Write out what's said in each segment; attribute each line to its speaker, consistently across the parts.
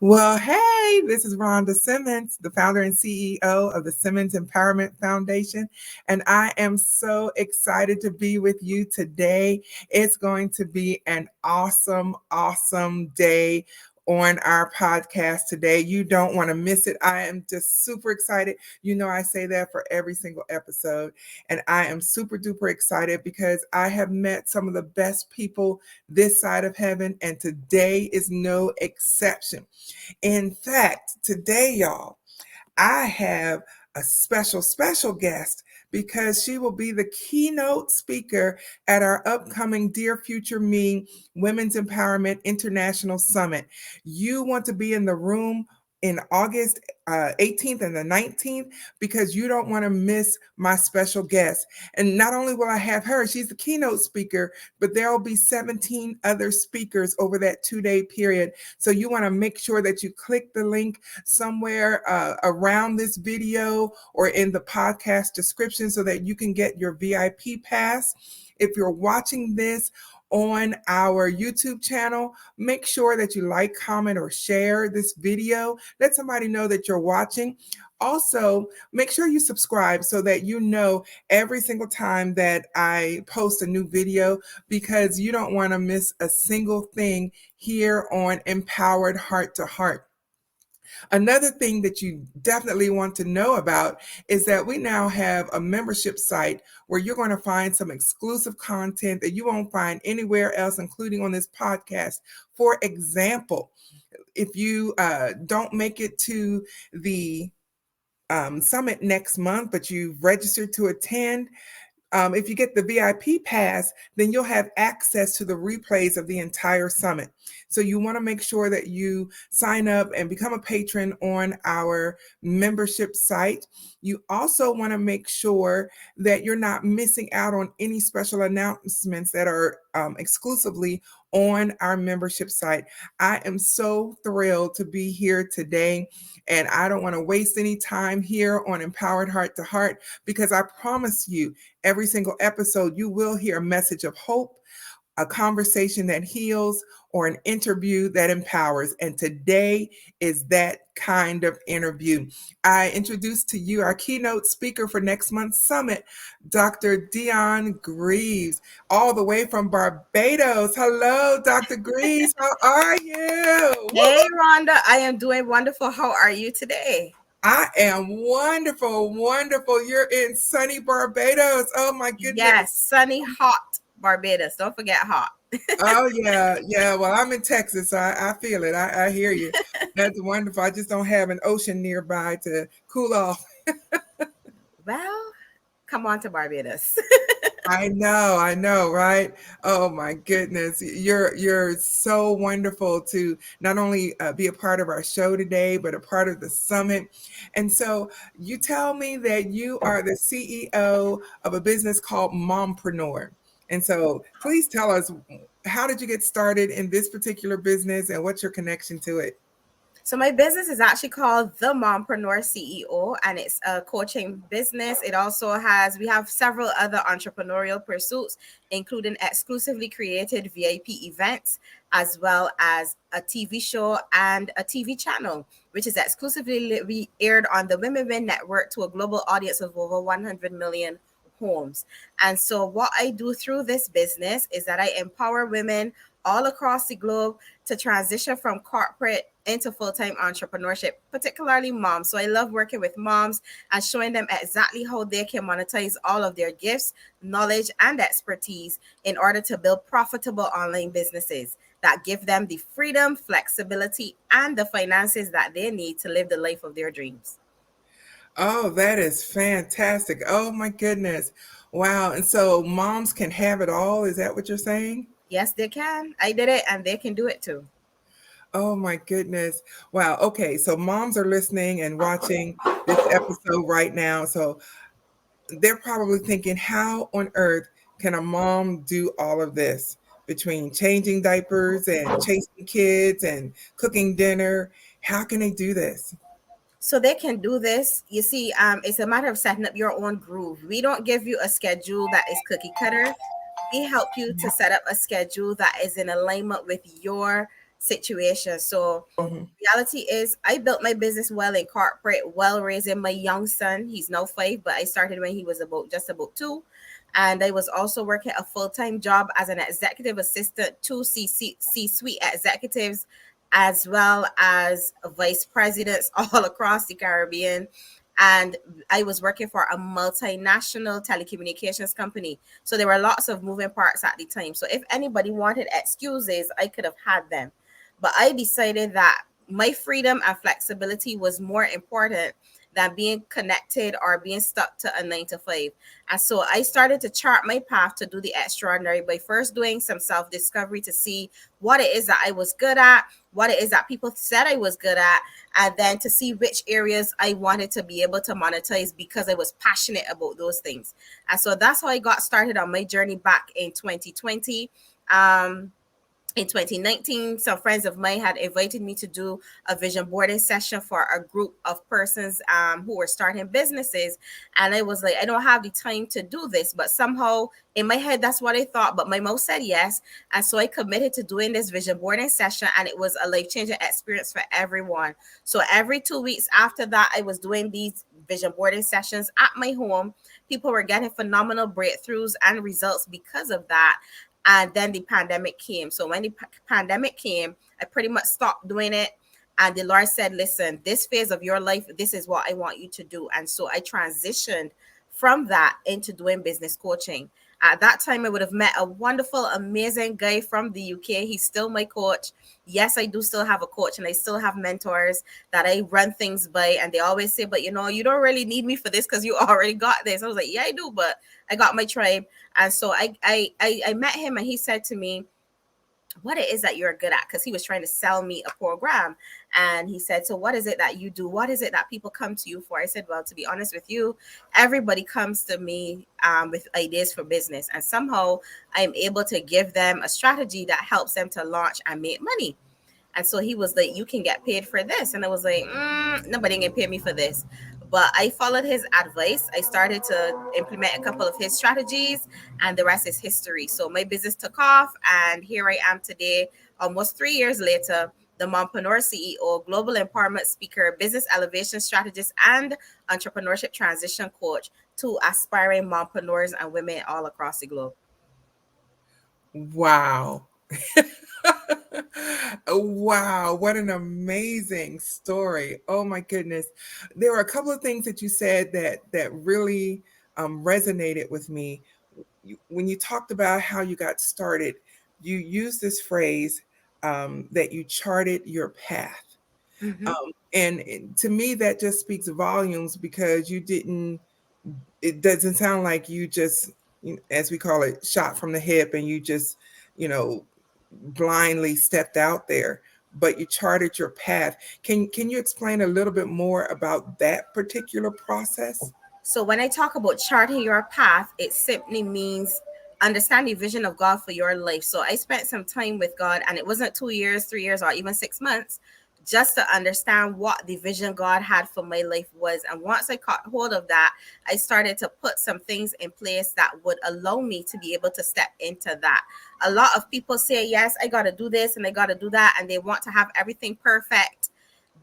Speaker 1: Well, hey, this is Rhonda Simmons, the founder and CEO of the Simmons Empowerment Foundation. And I am so excited to be with you today. It's going to be an awesome day on our podcast today. You don't want to miss it. I am just super excited. You know, I say that for every single episode. And I am super duper excited because I have met some of the best people this side of heaven. And today is no exception. In fact, today, y'all, I have a special guest because she will be the keynote speaker at our upcoming Dear Future Me Women's Empowerment International Summit. You want to be in the room in August 18th and the 19th because you don't want to miss my special guest. And not only will I have her, she's the keynote speaker, but there will be 17 other speakers over that 2-day period. So you want to make sure that you click the link somewhere around this video or in the podcast description so that you can get your VIP pass. If you're watching this on our YouTube channel, make sure that you like, comment, or share this video. Let somebody know that you're watching. Also, make sure you subscribe so that you know every single time that I post a new video, because you don't want to miss a single thing here on Empowered Heart to Heart. Another thing that you definitely want to know about is that we now have a membership site where you're going to find some exclusive content that you won't find anywhere else, including on this podcast. For example, if you don't make it to the summit next month, but you've registered to attend, if you get the VIP pass, then you'll have access to the replays of the entire summit. So you want to make sure that you sign up and become a patron on our membership site. You also want to make sure that you're not missing out on any special announcements that are exclusively on our membership site. I am so thrilled to be here today, and I don't want to waste any time here on Empowered Heart to Heart, because I promise you, every single episode, you will hear a message of hope, a conversation that heals, or an interview that empowers. And today is that kind of interview. I introduce to you our keynote speaker for next month's summit, Dr. Dionne Greaves, all the way from Barbados. Hello, Dr. Greaves. How are you?
Speaker 2: Hey, Rhonda. I am doing wonderful. How are you today?
Speaker 1: I am wonderful. You're in sunny Barbados. Oh my goodness.
Speaker 2: Yes, sunny, hot Barbados. Don't forget hot.
Speaker 1: Oh yeah. Well, I'm in Texas, so I feel it. I hear you. That's wonderful. I just don't have an ocean nearby to cool off.
Speaker 2: Well, come on to Barbados.
Speaker 1: I know, right? Oh my goodness. You're so wonderful to not only be a part of our show today, but a part of the summit. And so you tell me that you are the CEO of a business called Mompreneur. And so please tell us, how did you get started in this particular business and what's your connection to it?
Speaker 2: So my business is actually called The Mompreneur CEO, and it's a coaching business. We have several other entrepreneurial pursuits, including exclusively created VIP events, as well as a TV show and a TV channel, which is exclusively aired on the Women Win Network to a global audience of over 100 million homes. And so what I do through this business is that I empower women all across the globe to transition from corporate into full-time entrepreneurship, particularly moms. So I love working with moms and showing them exactly how they can monetize all of their gifts, knowledge, and expertise in order to build profitable online businesses that give them the freedom, flexibility, and the finances that they need to live the life of their dreams.
Speaker 1: Oh, that is fantastic. Oh my goodness. Wow. And so moms can have it all. Is that what you're saying?
Speaker 2: Yes, they can. I did it, and they can do it too.
Speaker 1: Oh my goodness. Wow. Okay. So moms are listening and watching this episode right now. So they're probably thinking, how on earth can a mom do all of this between changing diapers and chasing kids and cooking dinner? How can they do this?
Speaker 2: So they can do this. You see, it's a matter of setting up your own groove. We don't give you a schedule that is cookie cutter. We help you to set up a schedule that is in alignment with your situation. So
Speaker 1: Mhm.
Speaker 2: reality is I built my business well in corporate, well raising my young son. He's now 5, but I started when he was about 2. And I was also working a full-time job as an executive assistant to C-suite executives, as well as vice presidents all across the Caribbean. And I was working for a multinational telecommunications company. So there were lots of moving parts at the time. So if anybody wanted excuses, I could have had them. But I decided that my freedom and flexibility was more important than being connected or being stuck to a 9 to 5. And so I started to chart my path to do the extraordinary by first doing some self discovery to see what it is that I was good at, what it is that people said I was good at, and then to see which areas I wanted to be able to monetize because I was passionate about those things. And so that's how I got started on my journey back in 2020. In 2019, some friends of mine had invited me to do a vision boarding session for a group of persons who were starting businesses. And I was like, I don't have the time to do this. But somehow in my head, that's what I thought. But my mouth said yes. And so I committed to doing this vision boarding session. And it was a life changing experience for everyone. So every 2 weeks after that, I was doing these vision boarding sessions at my home. People were getting phenomenal breakthroughs and results because of that. And then the pandemic came. So when the pandemic came, I pretty much stopped doing it. And the Lord said, listen, this phase of your life, this is what I want you to do. And so I transitioned from that into doing business coaching. At that time, I would have met a wonderful, amazing guy from the UK. He's still my coach. Yes, I do still have a coach and I still have mentors that I run things by. And they always say, but you don't really need me for this because you already got this. I was like, yeah, I do, but I got my tribe. And so I met him and he said to me, what it is that you're good at, because he was trying to sell me a program. And he said, so what is it that you do? What is it that people come to you for? I said, well, to be honest with you, everybody comes to me with ideas for business, and somehow I'm able to give them a strategy that helps them to launch and make money. And so he was like, you can get paid for this. And I was like, nobody can pay me for this. But I followed his advice. I started to implement a couple of his strategies, and the rest is history. So my business took off, and here I am today, almost 3 years later, the Mompreneur CEO, global empowerment speaker, business elevation strategist, and entrepreneurship transition coach to aspiring mompreneurs and women all across the globe.
Speaker 1: Wow. Wow, what an amazing story. Oh my goodness. There were a couple of things that you said that really resonated with me. When you talked about how you got started, you used this phrase that you charted your path.
Speaker 2: Mm-hmm.
Speaker 1: And to me, that just speaks volumes because you didn't, it doesn't sound like you just, as we call it, shot from the hip and you just, you know, blindly stepped out there, but you charted your path. Can you explain a little bit more about that particular process?
Speaker 2: So when I talk about charting your path, it simply means understand the vision of God for your life. So I spent some time with God, and it wasn't 2 years, 3 years, or even 6 months, just to understand what the vision God had for my life was. And once I caught hold of that, I started to put some things in place that would allow me to be able to step into that. A lot of people say, yes, I got to do this and I got to do that, and they want to have everything perfect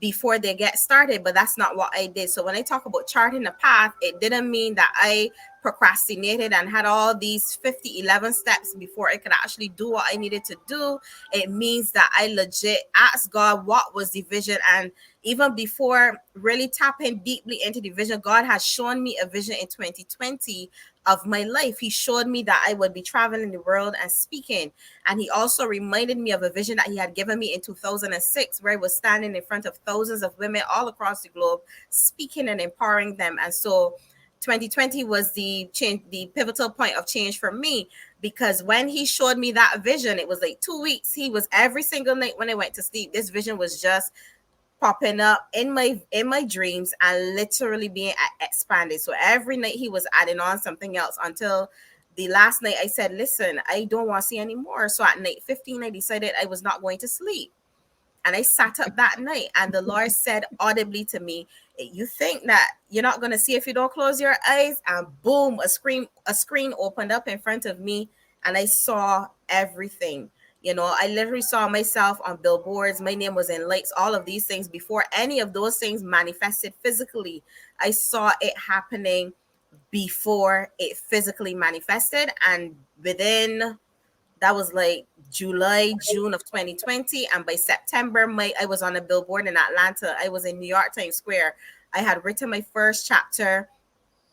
Speaker 2: before they get started, but that's not what I did. So when I talk about charting a path, it didn't mean that I procrastinated and had all these 11 steps before I could actually do what I needed to do. It means that I legit asked God what was the vision. And even before really tapping deeply into the vision, God has shown me a vision in 2020 of my life. He showed me that I would be traveling the world and speaking. And he also reminded me of a vision that he had given me in 2006, where I was standing in front of thousands of women all across the globe, speaking and empowering them. And so 2020 was the change, the pivotal point of change for me, because when he showed me that vision, it was like 2 weeks. He was every single night when I went to sleep. This vision was just popping up in my dreams and literally being expanded. So every night he was adding on something else until the last night I said, listen, I don't want to see anymore. So at night 15, I decided I was not going to sleep. And I sat up that night, and the Lord said audibly to me, you think that you're not going to see if you don't close your eyes? And boom, a screen opened up in front of me, and I saw everything. You know, I literally saw myself on billboards. My name was in lights, all of these things before any of those things manifested physically. I saw it happening before it physically manifested. And within, that was like July, June of 2020. And by September, I was on a billboard in Atlanta. I was in New York Times Square. I had written my first chapter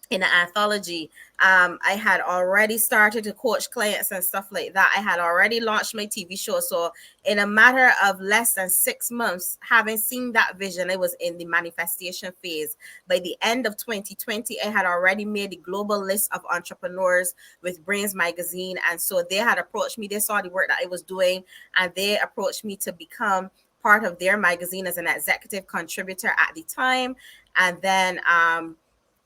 Speaker 2: in an anthology. I had already started to coach clients and stuff like that. I had already launched my TV show. So, in a matter of less than 6 months, having seen that vision, I was in the manifestation phase. By the end of 2020, I had already made the global list of entrepreneurs with Brains Magazine. And so they had approached me. They saw the work that I was doing, and they approached me to become part of their magazine as an executive contributor at the time. And then,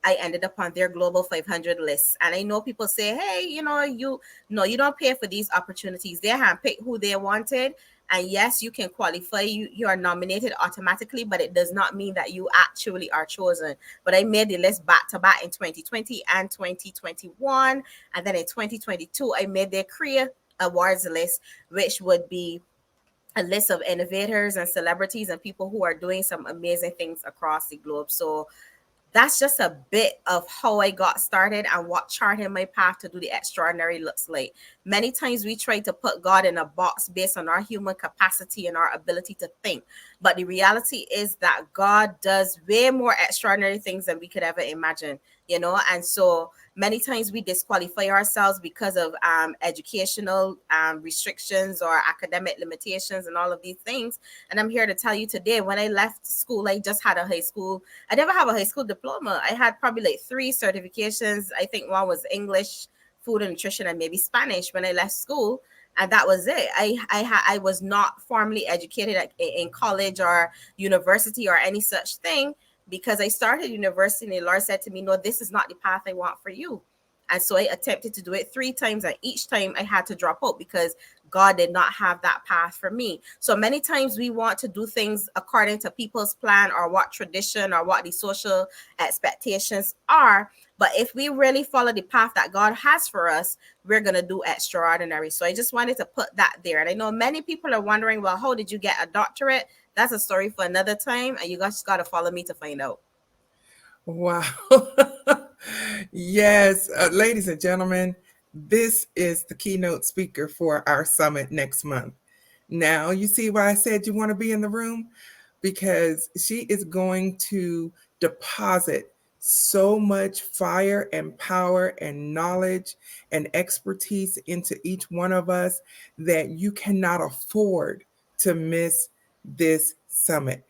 Speaker 2: I ended up on their global 500 list. And I know people say, hey, you know, you don't pay for these opportunities. They handpick who they wanted. And yes, you can qualify, you are nominated automatically, but it does not mean that you actually are chosen. But I made the list back to back in 2020 and 2021. And then in 2022, I made their career awards list, which would be a list of innovators and celebrities and people who are doing some amazing things across the globe. So that's just a bit of how I got started and what charted my path to do the extraordinary looks like. Many times we try to put God in a box based on our human capacity and our ability to think. But the reality is that God does way more extraordinary things than we could ever imagine, you know? And so many times we disqualify ourselves because of educational restrictions or academic limitations and all of these things. And I'm here to tell you today, when I left school, I just had a high school. I never have a high school diploma. I had probably like 3 certifications. I think one was English, food and nutrition, and maybe Spanish when I left school. And that was it. I was not formally educated in college or university or any such thing, because I started university and the Lord said to me, no, this is not the path I want for you. And so I attempted to do it 3 times, and each time I had to drop out because God did not have that path for me. So many times we want to do things according to people's plan or what tradition or what the social expectations are. But if we really follow the path that God has for us, we're going to do extraordinary. So I just wanted to put that there. And I know many people are wondering, well, how did you get a doctorate? That's a story for another time. And you guys got to follow me to find out.
Speaker 1: Wow. Yes, ladies and gentlemen, this is the keynote speaker for our summit next month. Now, you see why I said you want to be in the room? Because she is going to deposit so much fire and power and knowledge and expertise into each one of us that you cannot afford to miss this summit.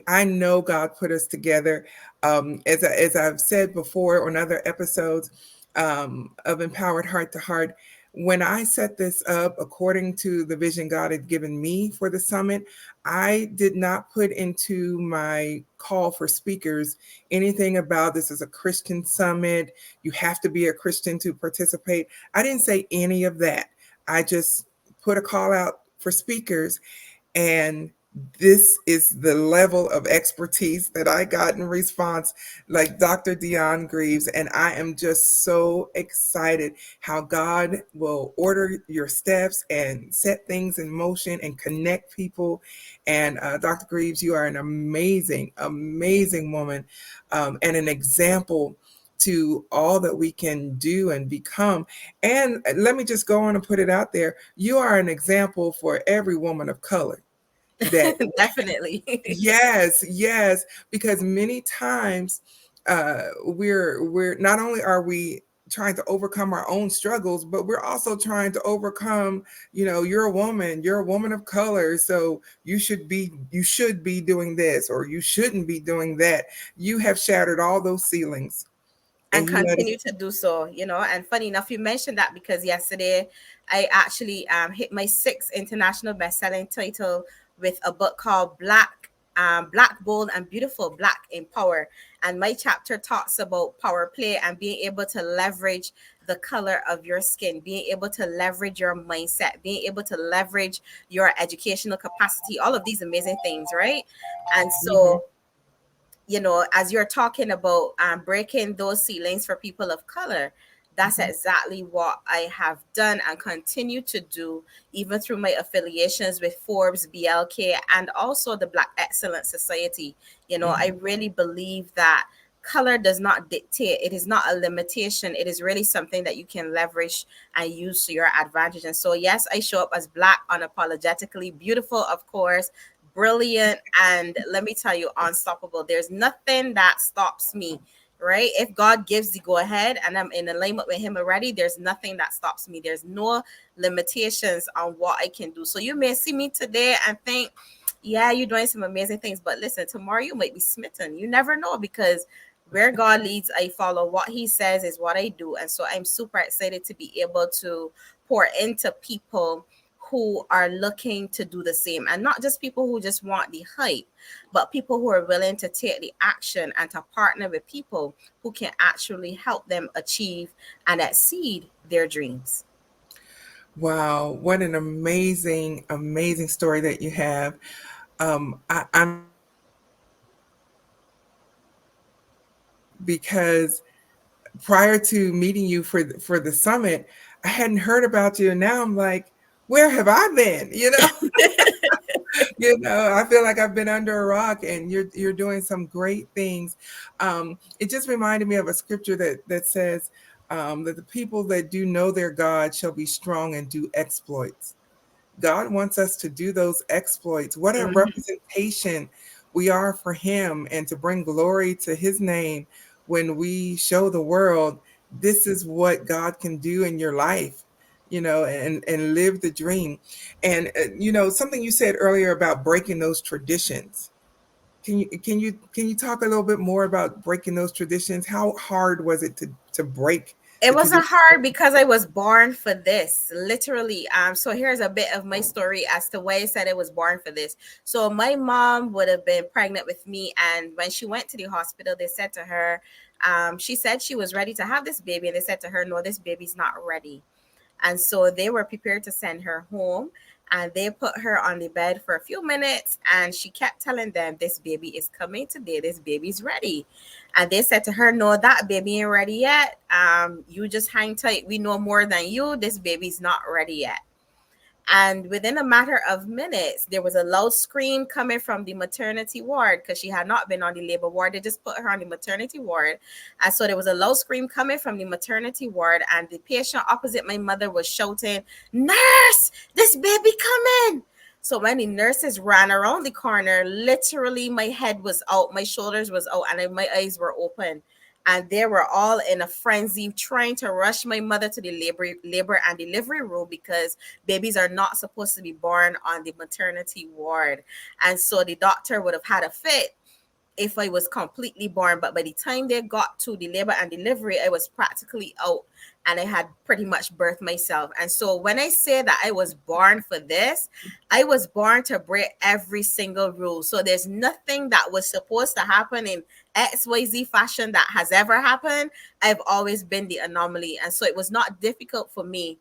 Speaker 1: I know God put us together. As I've said before on other episodes of Empowered Heart to Heart, when I set this up according to the vision God had given me for the summit, I did not put into my call for speakers anything about this is a Christian summit. You have to be a Christian to participate. I didn't say any of that. I just put a call out for speakers, and this is the level of expertise that I got in response, like Dr. Dionne Greaves. And I am just so excited how God will order your steps and set things in motion and connect people. And Dr. Greaves, you are an amazing, amazing woman, and an example to all that we can do and become. And let me just go on and put it out there. You are an example for every woman of color that
Speaker 2: Definitely.
Speaker 1: yes, yes, because many times we're not only are we trying to overcome our own struggles, but we're also trying to overcome, you're a woman of color, so you should be doing this or you shouldn't be doing that. You have shattered all those ceilings,
Speaker 2: And
Speaker 1: and you let us.
Speaker 2: continue to do so, you know. And funny enough, you mentioned that because yesterday I actually hit my 6th international best-selling title with a book called Black, Bold, and Beautiful, Black in Power. And my chapter talks about power play and being able to leverage the color of your skin, being able to leverage your mindset, being able to leverage your educational capacity, all of these amazing things, right? And
Speaker 1: Mhm.
Speaker 2: so, you know, as you're talking about breaking those ceilings for people of color, That's exactly what I have done and continue to do, even through my affiliations with Forbes, BLK, and also the Black Excellence Society. I really believe that color does not dictate, it is not a limitation, it is really something that you can leverage and use to your advantage. And so, yes, I show up as Black, unapologetically beautiful, of course, brilliant, and let me tell you, unstoppable. There's nothing that stops me, right? If God gives the go ahead and I'm in alignment with Him already, there's nothing that stops me. There's no limitations on what I can do. So you may see me today and think, yeah, you're doing some amazing things, but listen, tomorrow you might be smitten. You never know, because where God leads, I follow. What He says is what I do. And so I'm super excited to be able to pour into people who are looking to do the same, and not just people who just want the hype, but people who are willing to take the action and to partner with people who can actually help them achieve and exceed their dreams.
Speaker 1: Wow, what an amazing, amazing story that you have. I'm because prior to meeting you for the summit, I hadn't heard about you, and now I'm like, where have I been? I feel like I've been under a rock, and you're doing some great things. It just reminded me of a scripture that says that the people that do know their God shall be strong and do exploits. God wants us to do those exploits. What a
Speaker 2: Mhm.
Speaker 1: representation we are for Him, and to bring glory to His name when we show the world this is what God can do in your life, and live the dream. And something you said earlier about breaking those traditions. Can you talk a little bit more about breaking those traditions? How hard was it to break
Speaker 2: It
Speaker 1: the
Speaker 2: wasn't
Speaker 1: tradition?
Speaker 2: hard because I was born for this, literally. So here's a bit of my story as to why I said I was born for this. So my mom would have been pregnant with me, and when she went to the hospital, they said to her, she said she was ready to have this baby, and they said to her, no, this baby's not ready. And so they were prepared to send her home, and they put her on the bed for a few minutes, and she kept telling them, this baby is coming today, this baby's ready. And they said to her, no, that baby ain't ready yet. You just hang tight, we know more than you, this baby's not ready yet. And within a matter of minutes, there was a loud scream coming from the maternity ward, because she had not been on the labor ward. They just put her on the maternity ward. And so there was a loud scream coming from the maternity ward, and the patient opposite my mother was shouting, nurse, this baby coming. So when the nurses ran around the corner, literally my head was out, my shoulders was out, and my eyes were open. And they were all in a frenzy trying to rush my mother to the labor and delivery room, because babies are not supposed to be born on the maternity ward. And so the doctor would have had a fit if I was completely born. But by the time they got to the labor and delivery, I was practically out, and I had pretty much birthed myself. And so when I say that I was born for this, I was born to break every single rule. So there's nothing that was supposed to happen in XYZ fashion that has ever happened. I've always been the anomaly. And so it was not difficult for me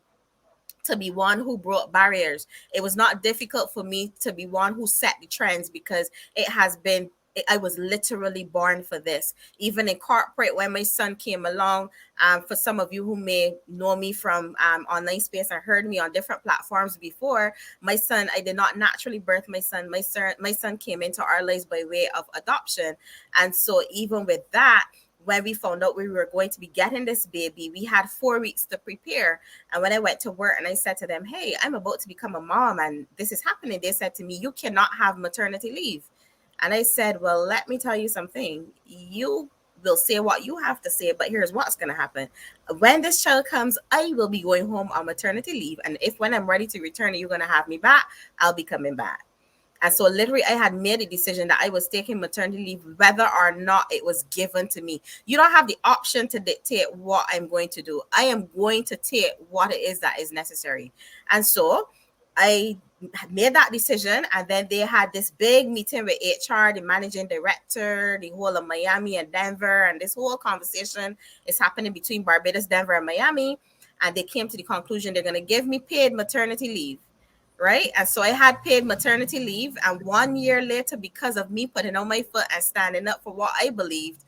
Speaker 2: to be one who broke barriers. It was not difficult for me to be one who set the trends, because it has been, I was literally born for this. Even in corporate, when my son came along, for some of you who may know me from online space and heard me on different platforms before, my son, I did not naturally birth my son. My son came into our lives by way of adoption. And so even with that, when we found out we were going to be getting this baby, we had 4 weeks to prepare. And when I went to work and I said to them, hey, I'm about to become a mom and this is happening, they said to me, you cannot have maternity leave. And I said, well, let me tell you something. You will say what you have to say, but here's what's going to happen. When this child comes, I will be going home on maternity leave. And if when I'm ready to return and you're going to have me back, I'll be coming back. And so literally I had made a decision that I was taking maternity leave whether or not it was given to me. You don't have the option to dictate what I'm going to do. I am going to take what it is that is necessary. And so I made that decision, and then they had this big meeting with HR, the managing director, the whole of Miami and Denver, and this whole conversation is happening between Barbados, Denver, and Miami. And they came to the conclusion they're going to give me paid maternity leave, right? And so I had paid maternity leave. And 1 year later, because of me putting on my foot and standing up for what I believed,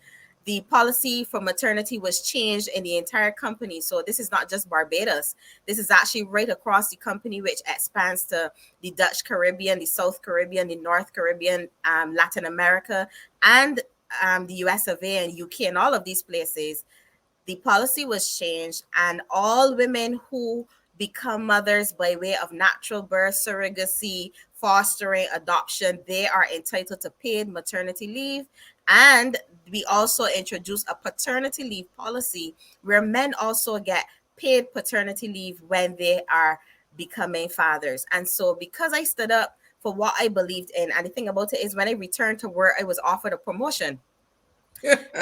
Speaker 2: the policy for maternity was changed in the entire company. So this is not just Barbados. This is actually right across the company, which expands to the Dutch Caribbean, the South Caribbean, the North Caribbean, Latin America, and the US of A and UK, and all of these places. The policy was changed, and all women who become mothers by way of natural birth, surrogacy, fostering, adoption, they are entitled to paid maternity leave. And we also introduced a paternity leave policy where men also get paid paternity leave when they are becoming fathers. And so, because I stood up for what I believed in, and the thing about it is, when I returned to work, I was offered a promotion.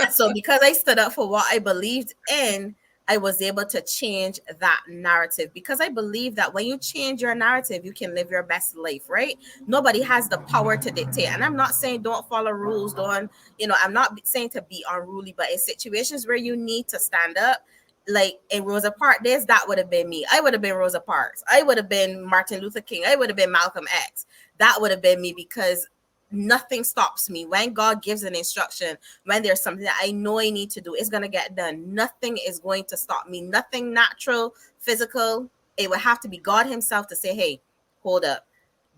Speaker 2: So because I stood up for what I believed in, I was able to change that narrative, because I believe that when you change your narrative, you can live your best life, right? Nobody has the power to dictate. And I'm not saying don't follow rules, don't, I'm not saying to be unruly, but in situations where you need to stand up, like in Rosa Parks days, that would have been me. I would have been Rosa Parks. I would have been Martin Luther King. I would have been Malcolm X. That would have been me, because nothing stops me. When God gives an instruction, when there's something that I know I need to do, it's going to get done. Nothing is going to stop me. Nothing natural, physical. It would have to be God himself to say, hey, hold up.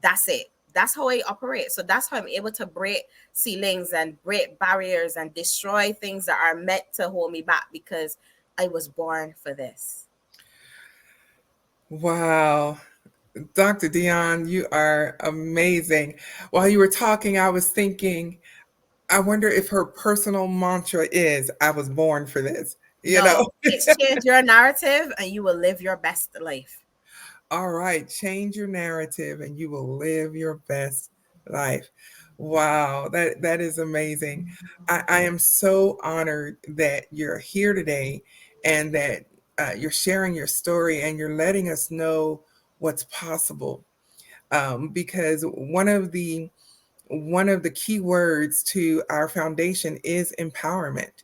Speaker 2: That's it. That's how I operate. So that's how I'm able to break ceilings and break barriers and destroy things that are meant to hold me back, because I was born for this.
Speaker 1: Wow. Dr. Dionne, you are amazing. While you were talking, I was thinking, I wonder if her personal mantra is, I was born for this, you know?
Speaker 2: No, it's change your narrative and you will live your best life.
Speaker 1: All right, change your narrative and you will live your best life. Wow, that is amazing. I am so honored that you're here today and that you're sharing your story and you're letting us know what's possible. Because one of the key words to our foundation is empowerment,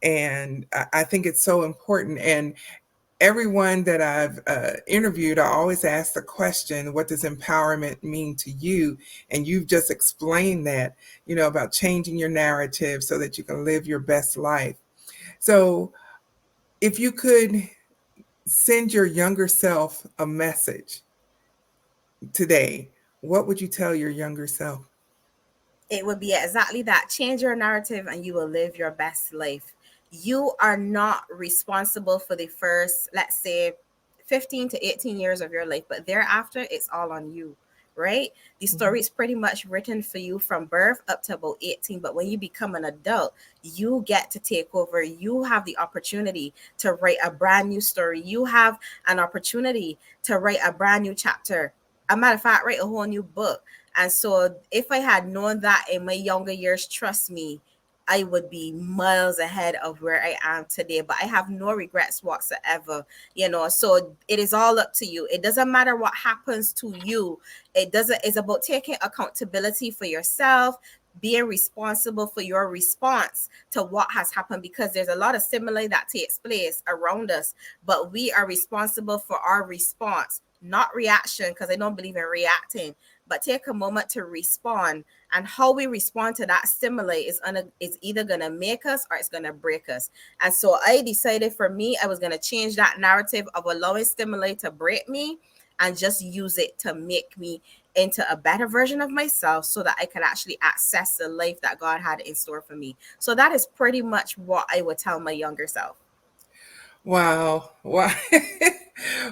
Speaker 1: and I think it's so important. And everyone that I've interviewed, I always ask the question, what does empowerment mean to you? And you've just explained that, about changing your narrative so that you can live your best life. So if you could send your younger self a message today, what would you tell your younger self?
Speaker 2: It would be exactly that. Change your narrative and you will live your best life. You are not responsible for the first, let's say, 15 to 18 years of your life, but thereafter, it's all on you, right? The story is pretty much written for you from birth up to about 18. But when you become an adult, you get to take over. You have the opportunity to write a brand new story. You have an opportunity to write a brand new chapter. A matter of fact, write a whole new book. And so, if I had known that in my younger years, trust me, I would be miles ahead of where I am today. But I have no regrets whatsoever, So, it is all up to you. It doesn't matter what happens to you. It's about taking accountability for yourself, being responsible for your response to what has happened, because there's a lot of stimuli that takes place around us, but we are responsible for our response, not reaction, because I don't believe in reacting, but take a moment to respond. And how we respond to that stimuli is either going to make us or it's going to break us. And so I decided, for me, I was going to change that narrative of allowing stimuli to break me and just use it to make me into a better version of myself, so that I could actually access the life that God had in store for me. So that is pretty much what I would tell my younger self.
Speaker 1: Wow. Wow.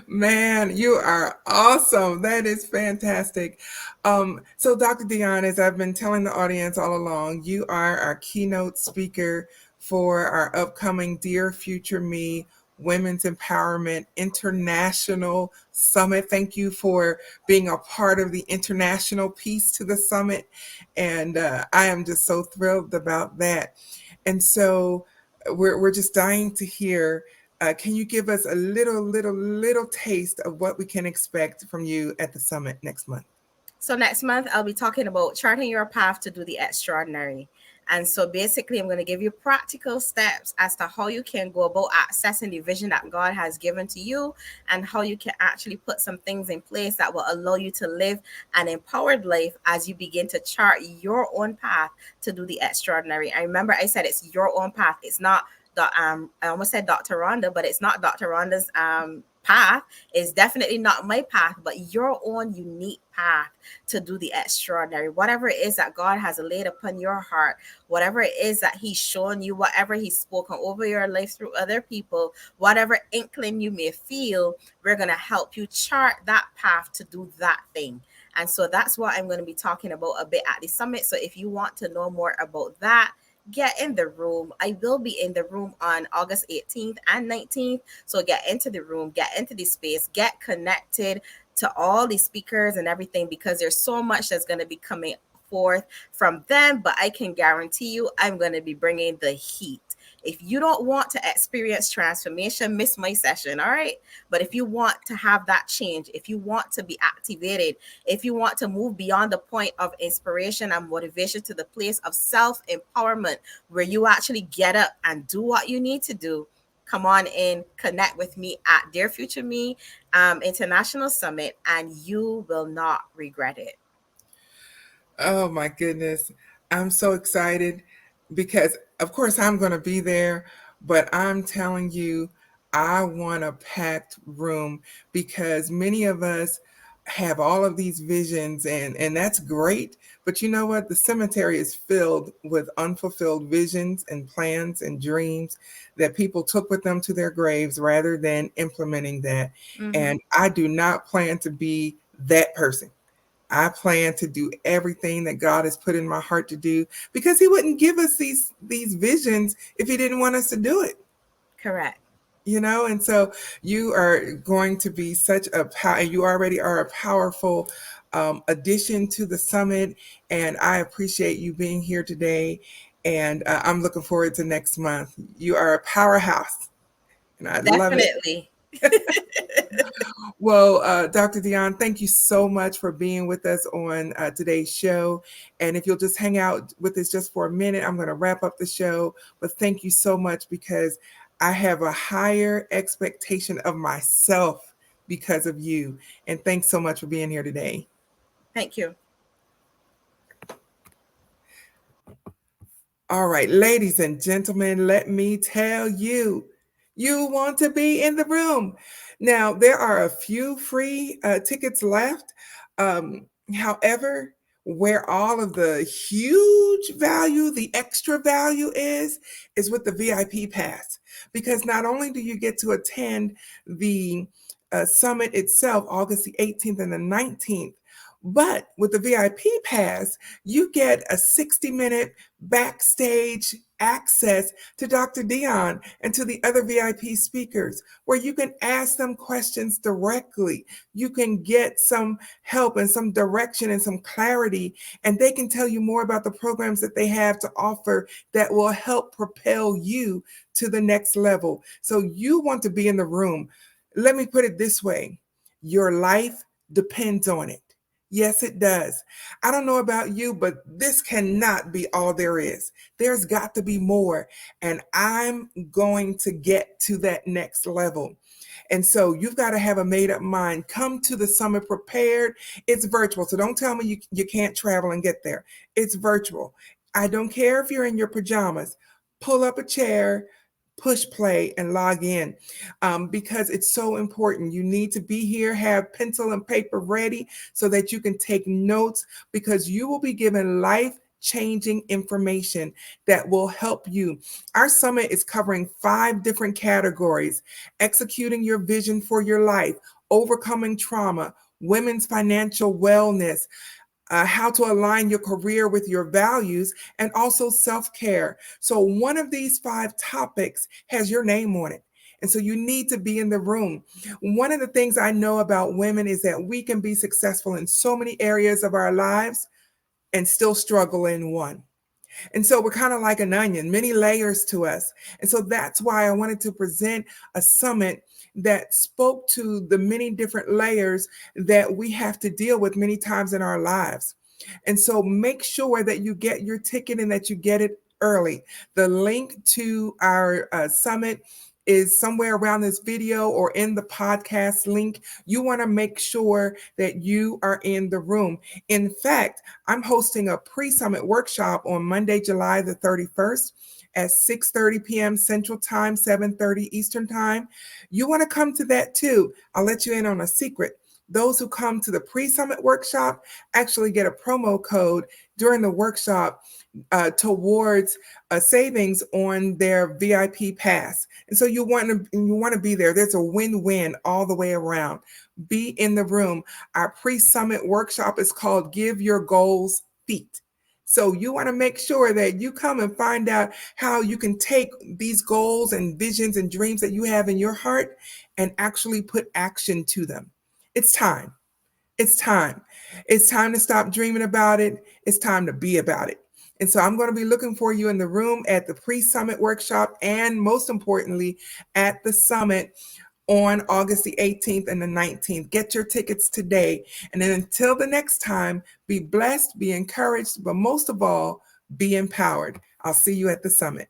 Speaker 1: Man, you are awesome. That is fantastic. So Dr. Dionne, as I've been telling the audience all along, you are our keynote speaker for our upcoming Dear Future Me Women's Empowerment International Summit. Thank you for being a part of the international piece to the summit. And I am just so thrilled about that. And so we're just dying to hear. Can you give us a little taste of what we can expect from you at the summit next month?
Speaker 2: So next month, I'll be talking about charting your path to do the extraordinary. And so basically, I'm going to give you practical steps as to how you can go about accessing the vision that God has given to you, and how you can actually put some things in place that will allow you to live an empowered life as you begin to chart your own path to do the extraordinary. I remember I said it's your own path. It's not I almost said Dr. Rhonda, but it's not Dr. Rhonda's path. It's definitely not my path, but your own unique path to do the extraordinary. Whatever it is that God has laid upon your heart, whatever it is that He's shown you, whatever He's spoken over your life through other people, whatever inkling you may feel, we're going to help you chart that path to do that thing. And so that's what I'm going to be talking about a bit at the summit. So if you want to know more about that, get in the room. I will be in the room on August 18th and 19th. So get into the room, get into the space, get connected to all the speakers and everything, because there's so much that's going to be coming forth from them. But I can guarantee you, I'm going to be bringing the heat. If you don't want to experience transformation, miss my session, all right? But if you want to have that change, if you want to be activated, if you want to move beyond the point of inspiration and motivation to the place of self-empowerment, where you actually get up and do what you need to do, come on in, connect with me at Dear Future Me International Summit, and you will not regret it.
Speaker 1: Oh my goodness. I'm so excited because, of course, I'm going to be there, but I'm telling you, I want a packed room because many of us have all of these visions, and that's great. But you know what? The cemetery is filled with unfulfilled visions and plans and dreams that people took with them to their graves rather than implementing that.
Speaker 2: Mm-hmm.
Speaker 1: And I do not plan to be that person. I plan to do everything that God has put in my heart to do because He wouldn't give us these visions if He didn't want us to do it.
Speaker 2: Correct.
Speaker 1: And so you are going to be such a power. You already are a powerful addition to the summit, and I appreciate you being here today. And I'm looking forward to next month. You are a powerhouse, and I love it.
Speaker 2: Definitely.
Speaker 1: Well, Dr. Dionne, thank you so much for being with us on today's show. And if you'll just hang out with us just for a minute, I'm going to wrap up the show. But thank you so much because I have a higher expectation of myself because of you. And thanks so much for being here today.
Speaker 2: Thank you.
Speaker 1: All right, ladies and gentlemen, let me tell you, you want to be in the room. Now, there are a few free tickets left. However, where all of the huge value, the extra value is with the VIP pass. Because not only do you get to attend the summit itself, August the 18th and the 19th, but with the VIP pass, you get a 60-minute backstage access to Dr. Dionne and to the other VIP speakers, where you can ask them questions directly. You can get some help and some direction and some clarity, and they can tell you more about the programs that they have to offer that will help propel you to the next level. So you want to be in the room. Let me put it this way. Your life depends on it. Yes, it does. I don't know about you, but this cannot be all there is. There's got to be more. And I'm going to get to that next level. And so you've got to have a made up mind. Come to the summit prepared. It's virtual. So don't tell me you can't travel and get there. It's virtual. I don't care if you're in your pajamas. Pull up a chair, push play, and log in because it's so important. You need to be here, have pencil and paper ready so that you can take notes, because you will be given life-changing information that will help you. Our summit is covering 5 different categories: executing your vision for your life, overcoming trauma, women's financial wellness, how to align your career with your values, and also self-care. So one of these 5 topics has your name on it. And so you need to be in the room. One of the things I know about women is that we can be successful in so many areas of our lives and still struggle in one. And so we're kind of like an onion, many layers to us. And so that's why I wanted to present a summit that spoke to the many different layers that we have to deal with many times in our lives. And so make sure that you get your ticket and that you get it early. The link to our summit is somewhere around this video or in the podcast link. You want to make sure that you are in the room. In fact, I'm hosting a pre-summit workshop on Monday, July the 31st at 6:30 p.m. Central Time, 7:30 Eastern Time. You want to come to that too. I'll let you in on a secret. Those who come to the pre-summit workshop actually get a promo code during the workshop towards a savings on their VIP pass. And so you want to be there. There's a win-win all the way around. Be in the room. Our pre-summit workshop is called Give Your Goals Feet. So you want to make sure that you come and find out how you can take these goals and visions and dreams that you have in your heart and actually put action to them. It's time. It's time. It's time to stop dreaming about it. It's time to be about it. And so I'm going to be looking for you in the room at the pre-summit workshop and most importantly at the summit on August the 18th and the 19th. Get your tickets today. And then until the next time, be blessed, be encouraged, but most of all, be empowered. I'll see you at the summit.